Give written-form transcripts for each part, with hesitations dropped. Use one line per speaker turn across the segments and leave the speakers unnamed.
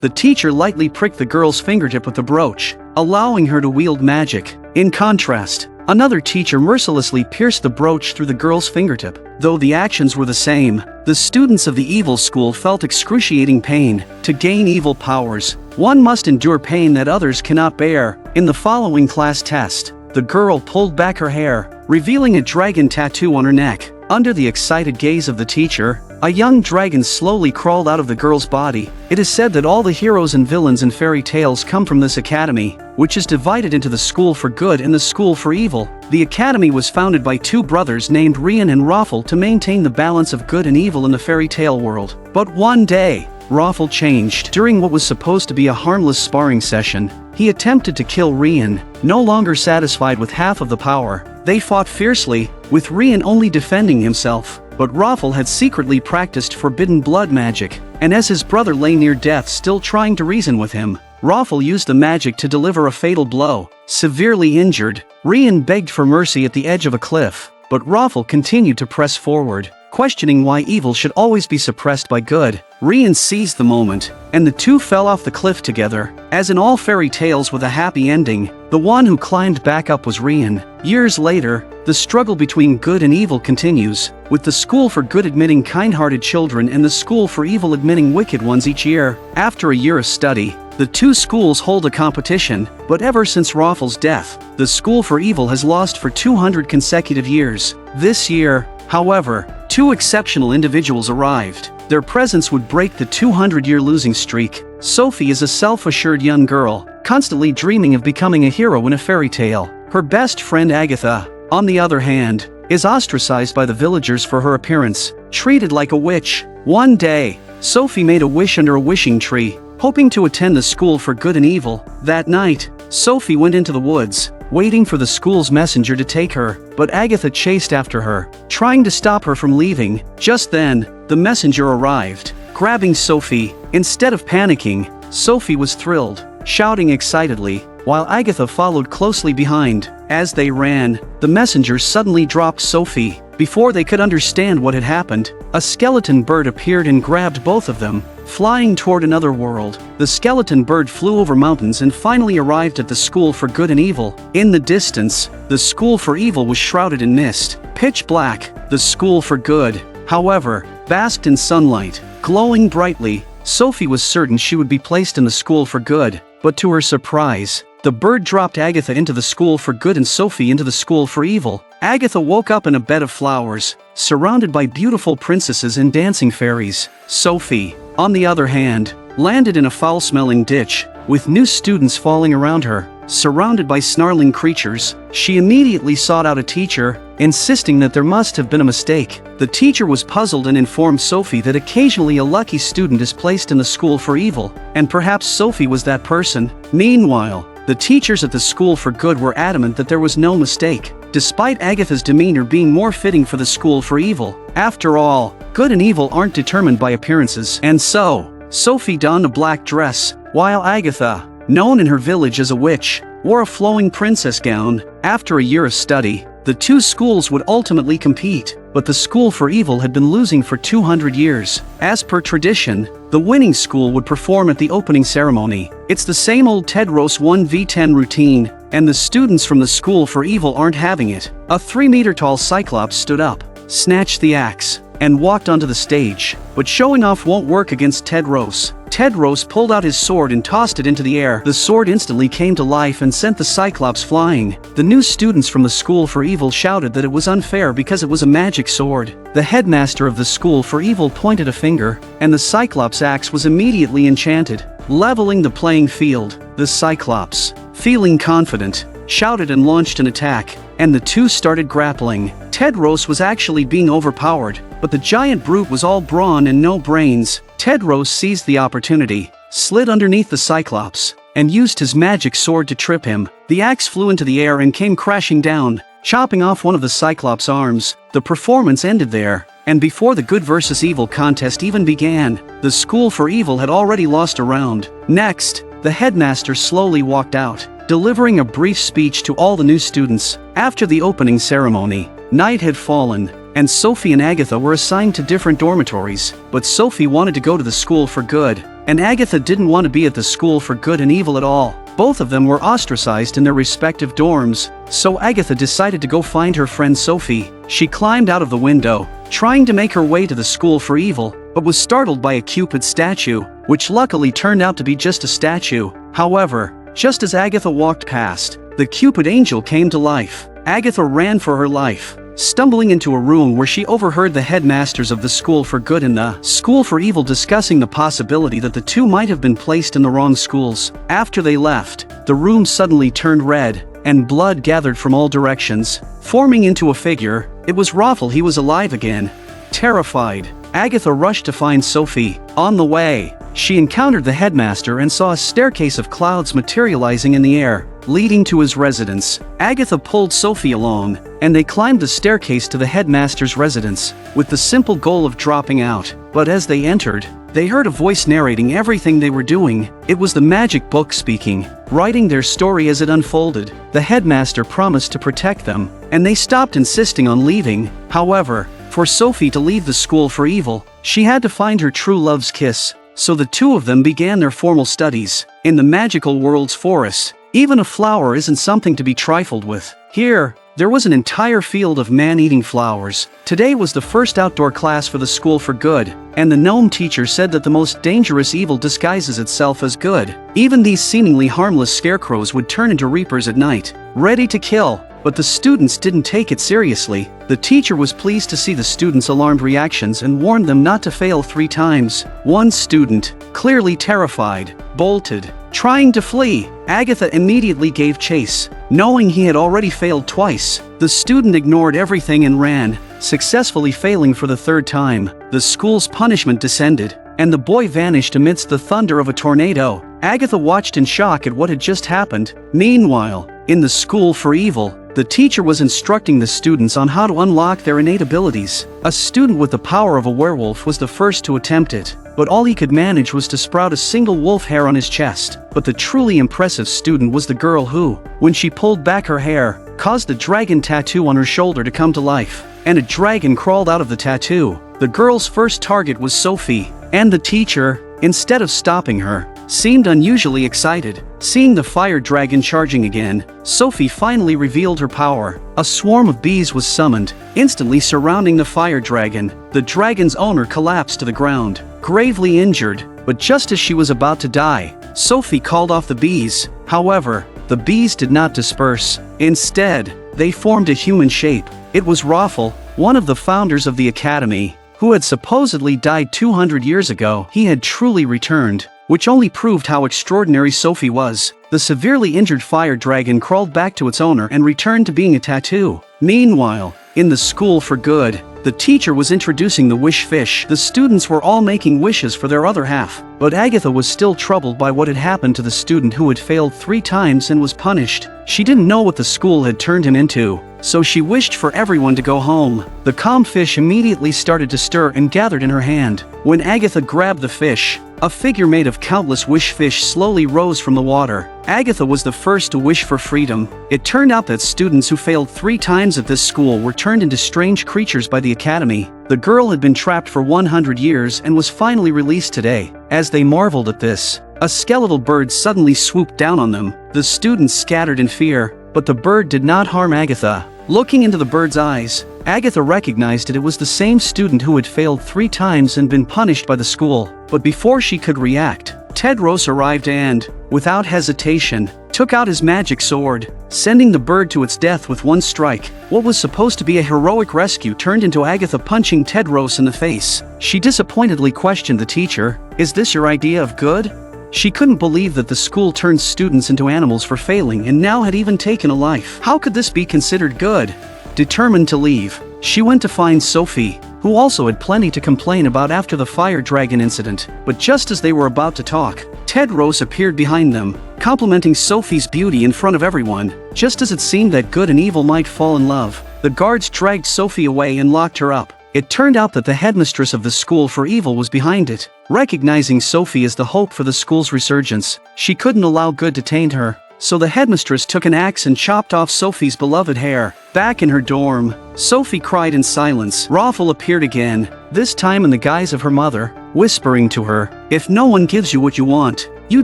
The teacher lightly pricked the girl's fingertip with the brooch, allowing her to wield magic. In contrast, another teacher mercilessly pierced the brooch through the girl's fingertip. Though the actions were the same, the students of the evil school felt excruciating pain. To gain evil powers, one must endure pain that others cannot bear. In the following class test, the girl pulled back her hair, revealing a dragon tattoo on her neck. Under the excited gaze of the teacher, a young dragon slowly crawled out of the girl's body. It is said that all the heroes and villains in fairy tales come from this academy, which is divided into the School for Good and the School for Evil. The academy was founded by two brothers named Rian and Raffle to maintain the balance of good and evil in the fairy tale world. But one day, Raffle changed. During what was supposed to be a harmless sparring session, he attempted to kill Rian. No longer satisfied with half of the power, they fought fiercely, with Rian only defending himself. But Raffle had secretly practiced forbidden blood magic, and as his brother lay near death still trying to reason with him, Raffle used the magic to deliver a fatal blow. Severely injured, Rian begged for mercy at the edge of a cliff, but Raffle continued to press forward, questioning why evil should always be suppressed by good. Rian seized the moment, and the two fell off the cliff together. As in all fairy tales with a happy ending, the one who climbed back up was Rian. Years later, the struggle between good and evil continues, with the School for Good admitting kind-hearted children and the School for Evil admitting wicked ones each year. After a year of study, the two schools hold a competition, but ever since Raffle's death, the School for Evil has lost for 200 consecutive years. This year, however, two exceptional individuals arrived. Their presence would break the 200-year losing streak. Sophie is a self-assured young girl, constantly dreaming of becoming a hero in a fairy tale. Her best friend Agatha, on the other hand, is ostracized by the villagers for her appearance, treated like a witch. One day, Sophie made a wish under a wishing tree, hoping to attend the School for Good and Evil. That night, Sophie went into the woods, waiting for the school's messenger to take her, but Agatha chased after her, trying to stop her from leaving. Just then, the messenger arrived, grabbing Sophie. Instead of panicking, Sophie was thrilled, shouting excitedly, while Agatha followed closely behind. As they ran, the messenger suddenly dropped Sophie. Before they could understand what had happened, a skeleton bird appeared and grabbed both of them, flying toward another world. The skeleton bird flew over mountains and finally arrived at the School for Good and Evil. In the distance, the School for Evil was shrouded in mist, pitch black. The School for Good, however, basked in sunlight, glowing brightly. Sophie was certain she would be placed in the School for Good, but to her surprise, the bird dropped Agatha into the School for Good and Sophie into the School for Evil. Agatha woke up in a bed of flowers, surrounded by beautiful princesses and dancing fairies. Sophie, on the other hand, landed in a foul-smelling ditch, with new students falling around her. Surrounded by snarling creatures, she immediately sought out a teacher, insisting that there must have been a mistake. The teacher was puzzled and informed Sophie that occasionally a lucky student is placed in the School for Evil, and perhaps Sophie was that person. Meanwhile, the teachers at the School for Good were adamant that there was no mistake, despite Agatha's demeanor being more fitting for the School for Evil. After all, good and evil aren't determined by appearances. And so, Sophie donned a black dress, while Agatha, known in her village as a witch, wore a flowing princess gown. After a year of study, the two schools would ultimately compete, but the School for Evil had been losing for 200 years. As per tradition, the winning school would perform at the opening ceremony. It's the same old Tedros 1v10 routine, and the students from the School for Evil aren't having it. A 3-meter-tall cyclops stood up, snatched the axe, and walked onto the stage. But showing off won't work against Tedros. Tedros pulled out his sword and tossed it into the air. The sword instantly came to life and sent the Cyclops flying. The new students from the School for Evil shouted that it was unfair because it was a magic sword. The headmaster of the School for Evil pointed a finger, and the Cyclops axe was immediately enchanted, leveling the playing field. The Cyclops, feeling confident, shouted and launched an attack, and the two started grappling. Tedros was actually being overpowered, but the giant brute was all brawn and no brains. Tedros seized the opportunity, slid underneath the Cyclops, and used his magic sword to trip him. The axe flew into the air and came crashing down, chopping off one of the Cyclops' arms. The performance ended there, and before the good versus evil contest even began, the School for Evil had already lost a round. Next, the headmaster slowly walked out, delivering a brief speech to all the new students. After the opening ceremony, night had fallen, and Sophie and Agatha were assigned to different dormitories, but Sophie wanted to go to the School for Good, and Agatha didn't want to be at the school for good and evil at all. Both of them were ostracized in their respective dorms, so Agatha decided to go find her friend Sophie. She climbed out of the window, trying to make her way to the school for evil, but was startled by a Cupid statue, which luckily turned out to be just a statue. However, just as Agatha walked past, the Cupid angel came to life. Agatha ran for her life, stumbling into a room where she overheard the headmasters of the school for good and the school for evil discussing the possibility that the two might have been placed in the wrong schools. After they left, the room suddenly turned red, and blood gathered from all directions, forming into a figure. It was Raffle. He was alive again. Terrified, Agatha rushed to find Sophie. On the way, she encountered the headmaster and saw a staircase of clouds materializing in the air, leading to his residence. Agatha pulled Sophie along, and they climbed the staircase to the headmaster's residence, with the simple goal of dropping out. But as they entered, they heard a voice narrating everything they were doing. It was the magic book speaking, writing their story as it unfolded. The headmaster promised to protect them, and they stopped insisting on leaving. However, for Sophie to leave the school for evil, she had to find her true love's kiss. So the two of them began their formal studies. In the magical world's forest, even a flower isn't something to be trifled with. Here, there was an entire field of man-eating flowers. Today was the first outdoor class for the school for good, and the gnome teacher said that the most dangerous evil disguises itself as good. Even these seemingly harmless scarecrows would turn into reapers at night, ready to kill. But the students didn't take it seriously. The teacher was pleased to see the students' alarmed reactions and warned them not to fail 3 times. One student, clearly terrified, bolted, trying to flee. Agatha immediately gave chase, knowing he had already failed twice. The student ignored everything and ran, successfully failing for the 3rd time. The school's punishment descended, and the boy vanished amidst the thunder of a tornado. Agatha watched in shock at what had just happened. Meanwhile, in the school for evil, the teacher was instructing the students on how to unlock their innate abilities. A student with the power of a werewolf was the first to attempt it, but all he could manage was to sprout a single wolf hair on his chest. But the truly impressive student was the girl who, when she pulled back her hair, caused the dragon tattoo on her shoulder to come to life, and a dragon crawled out of the tattoo. The girl's first target was Sophie, and the teacher, instead of stopping her, seemed unusually excited. Seeing the fire dragon charging again, Sophie finally revealed her power. A swarm of bees was summoned, instantly surrounding the fire dragon. The dragon's owner collapsed to the ground, gravely injured, but just as she was about to die, Sophie called off the bees. However, the bees did not disperse. Instead, they formed a human shape. It was Raffle, one of the founders of the academy, who had supposedly died 200 years ago. He had truly returned, which only proved how extraordinary Sophie was. The severely injured fire dragon crawled back to its owner and returned to being a tattoo. Meanwhile, in the school for good, the teacher was introducing the wish fish. The students were all making wishes for their other half, but Agatha was still troubled by what had happened to the student who had failed 3 times and was punished. She didn't know what the school had turned him into, so she wished for everyone to go home. The calm fish immediately started to stir and gathered in her hand. When Agatha grabbed the fish, a figure made of countless wish fish slowly rose from the water. Agatha was the first to wish for freedom. It turned out that students who failed 3 times at this school were turned into strange creatures by the academy. The girl had been trapped for 100 years and was finally released today. As they marveled at this, a skeletal bird suddenly swooped down on them. The students scattered in fear, but the bird did not harm Agatha. Looking into the bird's eyes, Agatha recognized that it was the same student who had failed 3 times and been punished by the school. But before she could react, Tedros arrived and, without hesitation, took out his magic sword, sending the bird to its death with one strike. What was supposed to be a heroic rescue turned into Agatha punching Tedros in the face. She disappointedly questioned the teacher, "Is this your idea of good?" She couldn't believe that the school turned students into animals for failing and now had even taken a life. How could this be considered good? Determined to leave, she went to find Sophie, who also had plenty to complain about after the fire dragon incident. But just as they were about to talk, Tedros appeared behind them, complimenting Sophie's beauty in front of everyone. Just as it seemed that good and evil might fall in love, the guards dragged Sophie away and locked her up. It turned out that the headmistress of the school for evil was behind it. Recognizing Sophie as the hope for the school's resurgence, she couldn't allow good to taint her. so the headmistress took an axe and chopped off Sophie's beloved hair. Back in her dorm, Sophie cried in silence. Raffle appeared again, this time in the guise of her mother, whispering to her, "If no one gives you what you want, you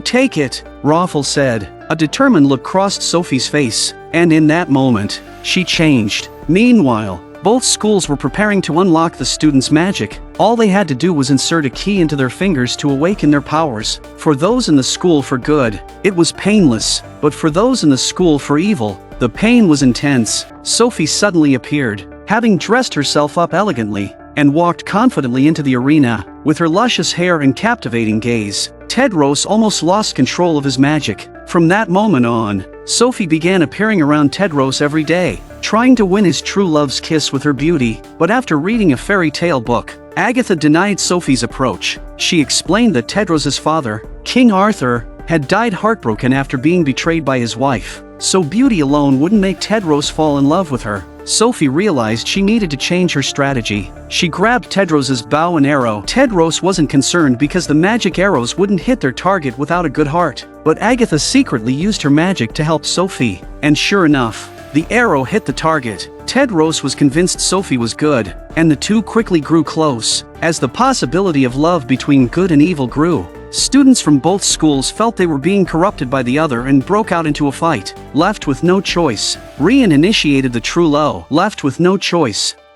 take it," Raffle said. A determined look crossed Sophie's face, and in that moment, she changed. Meanwhile, both schools were preparing to unlock the students' magic. All they had to do was insert a key into their fingers to awaken their powers. For those in the school for good, it was painless, but for those in the school for evil, the pain was intense. Sophie suddenly appeared, having dressed herself up elegantly, and walked confidently into the arena. With her luscious hair and captivating gaze, Tedros almost lost control of his magic. From that moment on, Sophie began appearing around Tedros every day, trying to win his true love's kiss with her beauty. But after reading a fairy tale book, Agatha denied Sophie's approach. She explained that Tedros's father, King Arthur, had died heartbroken after being betrayed by his wife, so beauty alone wouldn't make Tedros fall in love with her. Sophie realized she needed to change her strategy. She grabbed Tedros's bow and arrow. Tedros wasn't concerned because the magic arrows wouldn't hit their target without a good heart. But Agatha secretly used her magic to help Sophie, and sure enough, the arrow hit the target. Tedros was convinced Sophie was good, and the two quickly grew close. As the possibility of love between good and evil grew, students from both schools felt they were being corrupted by the other and broke out into a fight. Left with no choice, Rian initiated the true love.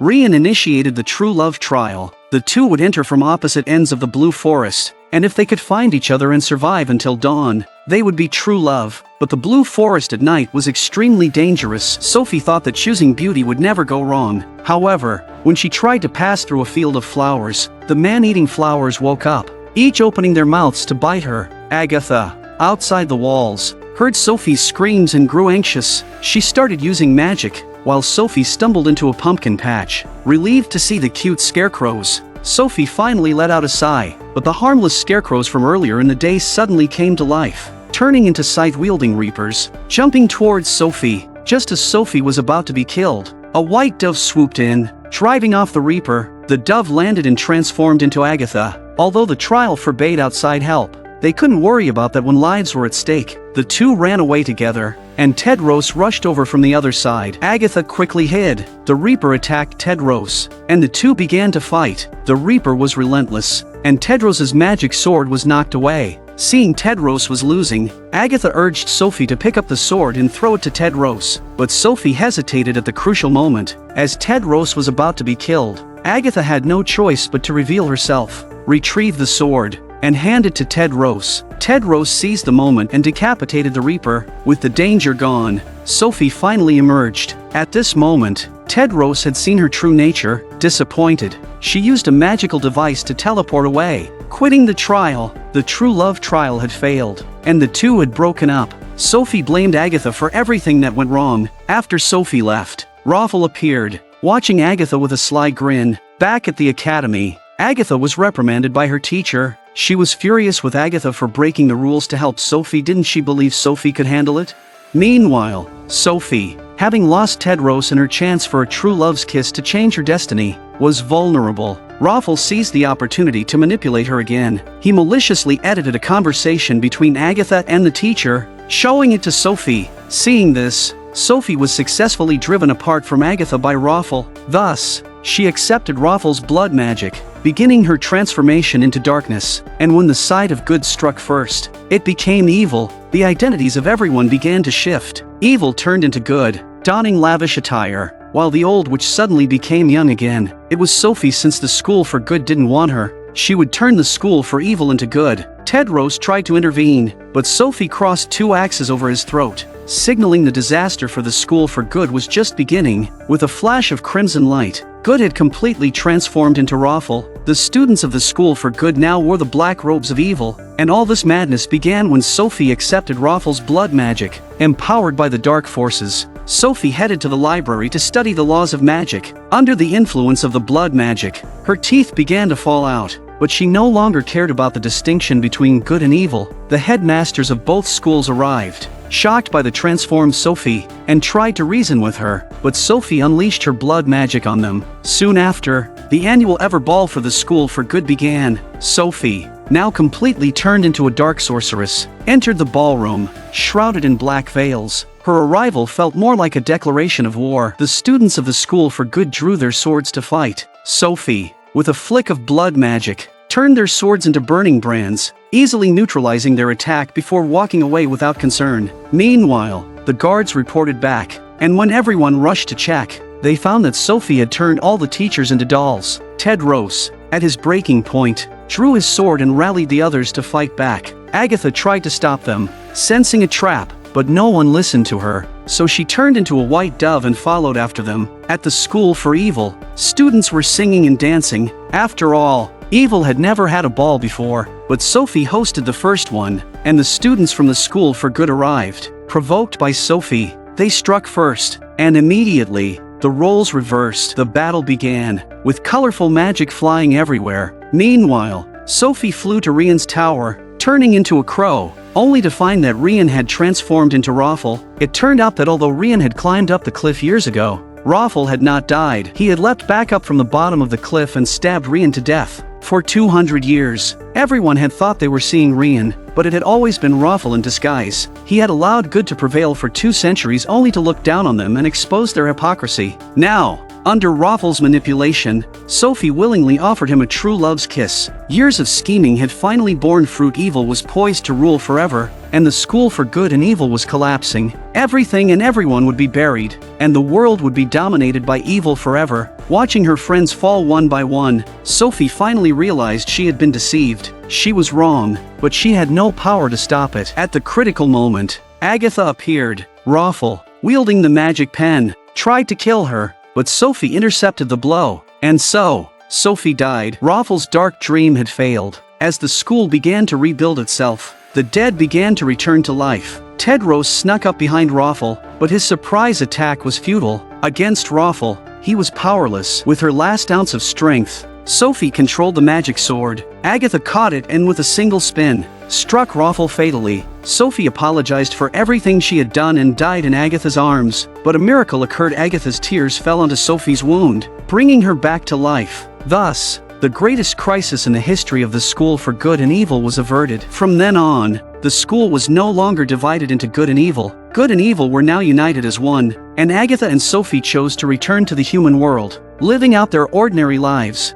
Initiated the true love trial. The two would enter from opposite ends of the Blue Forest, and if they could find each other and survive until dawn, they would be true love. But the Blue Forest at night was extremely dangerous. Sophie thought that choosing beauty would never go wrong. However, when she tried to pass through a field of flowers, the man-eating flowers woke up, each opening their mouths to bite her. Agatha, outside the walls, heard Sophie's screams and grew anxious. She started using magic, while Sophie stumbled into a pumpkin patch. Relieved to see the cute scarecrows, Sophie finally let out a sigh, but the harmless scarecrows from earlier in the day suddenly came to life, turning into scythe-wielding reapers, jumping towards Sophie. Just as Sophie was about to be killed, a white dove swooped in, driving off the reaper. The dove landed and transformed into Agatha. Although the trial forbade outside help, they couldn't worry about that when lives were at stake. The two ran away together, and Tedros rushed over from the other side. Agatha quickly hid. The Reaper attacked Tedros, and the two began to fight. The Reaper was relentless, and Tedros's magic sword was knocked away. Seeing Tedros was losing, Agatha urged Sophie to pick up the sword and throw it to Tedros. But Sophie hesitated at the crucial moment. As Tedros was about to be killed, Agatha had no choice but to reveal herself, retrieve the sword, and hand it to Tedros. Tedros seized the moment and decapitated the Reaper. With the danger gone, Sophie finally emerged. At this moment, Tedros had seen her true nature. Disappointed, she used a magical device to teleport away. Quitting the trial, the true love trial had failed, and the two had broken up. Sophie blamed Agatha for everything that went wrong. After Sophie left, Raffle appeared, watching Agatha with a sly grin. Back at the academy, Agatha was reprimanded by her teacher. She was furious with Agatha for breaking the rules to help Sophie. Didn't she believe Sophie could handle it? Meanwhile, Sophie, having lost Tedros and her chance for a true love's kiss to change her destiny, was vulnerable. Raffle seized the opportunity to manipulate her again. He maliciously edited a conversation between Agatha and the teacher, showing it to Sophie. Seeing this, Sophie was successfully driven apart from Agatha by Raffle. Thus, she accepted Raffle's blood magic, beginning her transformation into darkness. And when the side of good struck first, it became evil. The identities of everyone began to shift. Evil turned into good, donning lavish attire, while the old witch suddenly became young again. It was Sophie. Since the school for good didn't want her, she would turn the school for evil into good. Tedros tried to intervene, but Sophie crossed two axes over his throat, signaling the disaster for the school for good was just beginning. With a flash of crimson light, good had completely transformed into Raffle. The students of the school for good now wore the black robes of evil, and all this madness began when Sophie accepted Raffle's blood magic. Empowered by the dark forces, Sophie headed to the library to study the laws of magic. Under the influence of the blood magic, her teeth began to fall out, but she no longer cared about the distinction between good and evil. The headmasters of both schools arrived, shocked by the transformed Sophie, and tried to reason with her, but Sophie unleashed her blood magic on them. Soon after, the annual Ever Ball for the school for good began. Sophie, now completely turned into a dark sorceress, entered the ballroom, shrouded in black veils. Her arrival felt more like a declaration of war. The students of the School for Good drew their swords to fight. Sophie, with a flick of blood magic, turned their swords into burning brands, easily neutralizing their attack before walking away without concern. Meanwhile, the guards reported back, and when everyone rushed to check, they found that Sophie had turned all the teachers into dolls. Tedros, at his breaking point, drew his sword and rallied the others to fight back. Agatha tried to stop them, sensing a trap, but no one listened to her, so she turned into a white dove and followed after them. At the School for Evil, students were singing and dancing. After all, Evil had never had a ball before, but Sophie hosted the first one, and the students from the School for Good arrived. Provoked by Sophie, they struck first, and immediately, the roles reversed. The battle began, with colorful magic flying everywhere. Meanwhile, Sophie flew to Rian's tower, turning into a crow, only to find that Rian had transformed into Raffle. It turned out that although Rian had climbed up the cliff years ago, Raffle had not died. He had leapt back up from the bottom of the cliff and stabbed Rian to death. For 200 years, everyone had thought they were seeing Rian, but it had always been Raffle in disguise. He had allowed good to prevail for 2 centuries only to look down on them and expose their hypocrisy. Now, under Raffle's manipulation, Sophie willingly offered him a true love's kiss. Years of scheming had finally borne fruit. Evil was poised to rule forever, and the School for Good and Evil was collapsing. Everything and everyone would be buried, and the world would be dominated by evil forever. Watching her friends fall one by one, Sophie finally realized she had been deceived. She was wrong, but she had no power to stop it. At the critical moment, Agatha appeared. Raffle, wielding the magic pen, tried to kill her, but Sophie intercepted the blow, and so, Sophie died. Raffle's dark dream had failed. As the school began to rebuild itself, the dead began to return to life. Tedros snuck up behind Raffle, but his surprise attack was futile. Against Raffle, he was powerless. With her last ounce of strength, Sophie controlled the magic sword. Agatha caught it and with a single spin, struck Raffle fatally. Sophie apologized for everything she had done and died in Agatha's arms, but a miracle occurred. Agatha's tears fell onto Sophie's wound, bringing her back to life. Thus, the greatest crisis in the history of the School for Good and Evil was averted. From then on, the school was no longer divided into good and evil. Good and evil were now united as one, and Agatha and Sophie chose to return to the human world, living out their ordinary lives.